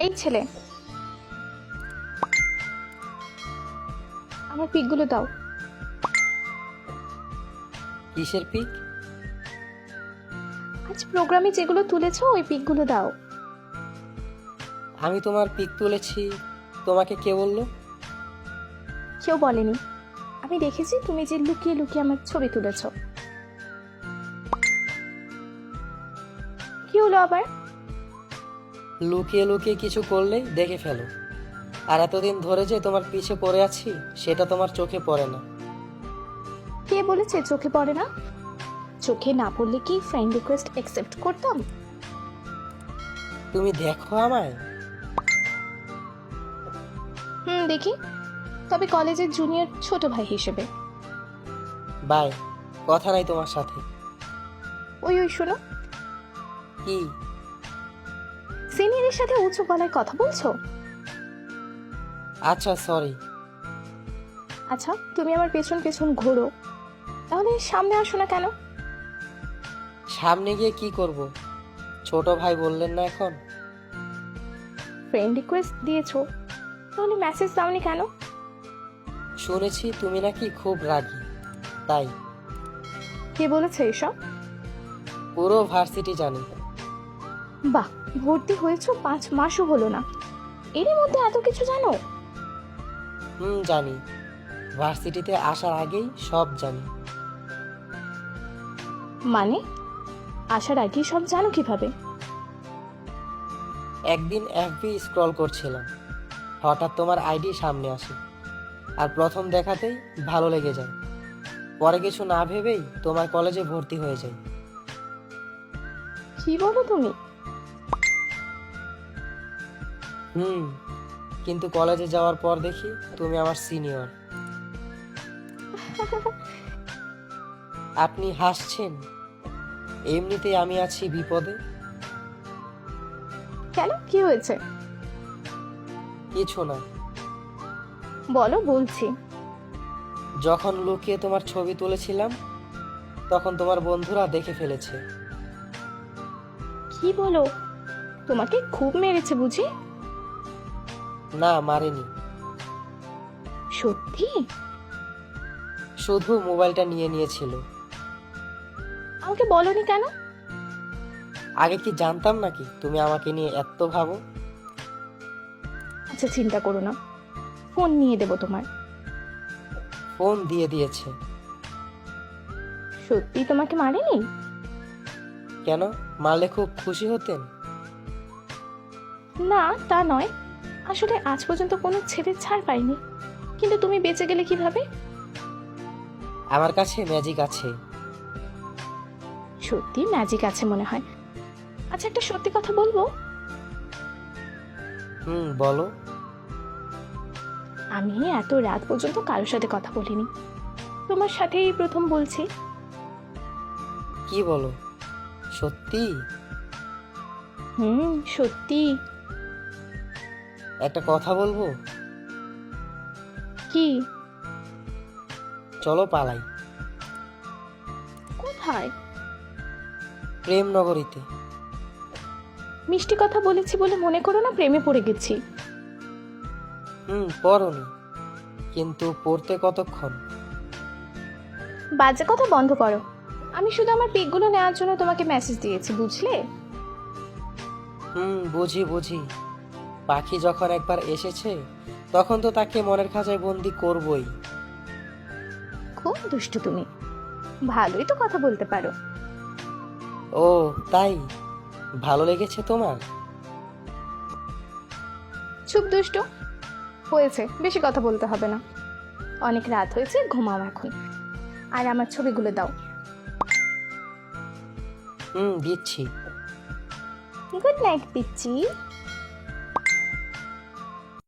এই ছেলে, আমার পিকগুলো দাও। কিসের পিক? আজ প্রোগ্রামে যেগুলো তুলেছো ওই পিকগুলো দাও। আমি তোমার পিক তুলেছি, তোমাকে কে বললো? কেউ বলেনি, আমি দেখেছি তুমি যে লুকিয়ে লুকিয়ে আমার ছবি তুলেছো। কি হলো আবার? লুকিয়ে লুকিয়ে কিছু করলেই দেখে ফেলো, আর এতদিন ধরে যে তোমার পিছে পড়ে আছি সেটা তোমার চোখে পড়ে না। কে বলেছে চোখে পড়ে না? চোখে না পড়লে কি ফ্রেন্ড রিকোয়েস্ট অ্যাকসেপ্ট করতাম? তুমি দেখো আমায়। দেখি, তবে কলেজের জুনিয়র ছোট ভাই হিসেবে। বাই, কথা নাই তোমার সাথে। ওই ওই শোনো, কি? সিনিয়রের সাথে উঁচু গলায় কথা বলছো? আচ্ছা সরি। আচ্ছা, তুমি আমার পেছন পেছন ঘোরো, তাহলে সামনে আসো না কেন? সামনে গিয়ে কি করব? ছোট ভাই বললেন না এখন? ফ্রেন্ড রিকোয়েস্ট দিয়েছো, তাহলে মেসেজ দাওনি কেন? শুনেছি তুমি নাকি খুব রাগী, তাই। কে বলেছে এসব? পুরো ভার্সিটি জানি। বাহ, ভর্তি হয়েছো 5 মাসও হলো না, এরই মধ্যে এত কিছু জানো? জানি। ভার্সিটিতে আসার আগেই সব জানি। মানে আসার আগেই সব জানো কিভাবে? একদিন এফবি স্ক্রল করছিলাম, হঠাৎ তোমার আইডি সামনে আসে, আর প্রথম দেখাতেই ভালো লেগে যায়। পরে কিছু না ভেবেই তোমার কলেজে ভর্তি হয়ে যাই। কি বলো তুমি? কিন্তু কলেজে যাওয়ার পর দেখি তুমি আমার সিনিয়র। আপনি হাসছেন, এমনিতেই আমি আছি বিপদে। কেন, কি হয়েছে? কিছু না। বলো, বলছি। যখন লুকিয়ে তোমার ছবি তুলেছিলাম তখন তোমার বন্ধুরা দেখে ফেলেছে। কি বলো, তোমাকে খুব মেরেছে বুঝি? না, মারেনি। সত্যি? শুধু মোবাইলটা নিয়ে নিয়েছিল। আমাকে বলনি কেন? আগে কি জানতাম নাকি তুমি আমাকে নিয়ে এত ভাবো? আচ্ছা, চিন্তা করো না, ফোন নিয়ে দেবো তোমার। ফোন দিয়ে দিয়েছে। সত্যি তোমাকে মারেনি? কেন, মারলে খুব খুশি হতেন? না, তা নয়, আসলে আজ পর্যন্ত কোনো ছেলে ছাড় পাইনি, কিন্তু তুমি বেঁচে গেলে কিভাবে? আমার কাছে ম্যাজিক আছে। সত্যি ম্যাজিক আছে মনে হয়। আচ্ছা, একটা সত্যি কথা বলবো? বলো। আমি এত রাত পর্যন্ত কারোর সাথে কথা বলিনি, তোমার সাথেই প্রথম বলছি। কি বলো, সত্যি? সত্যি। একটা কথা বলবো? কি? চলো পালাই। কোথায়? প্রেম নগরীতে। মিষ্টি কথা বলেছি বলে মনে করো না প্রেমে পড়ে গেছি। পড়নি, কিন্তু পড়তে কতক্ষণ? বাজে কথা বন্ধ করো, আমি শুধু আমার পিকগুলো নেওয়ার জন্য তোমাকে মেসেজ দিয়েছি, বুঝলে? বুঝি বুঝি। পাখি যখন একবার এসেছে তখন তো তাকে মনের খাঁচায় বন্দি করবই। খুব দুষ্টু তুমি, ভালোই তো কথা বলতে পারো। ও তাই, ভালো লেগেছে তোমার? চুপ দুষ্টু, হয়েছে, বেশি কথা বলতে হবে না। অনেক রাত হয়েছে, ঘুমাও এখন, আর আমার ছবিগুলো দাও। দিচ্ছি। গুড নাইট পিচ্চি।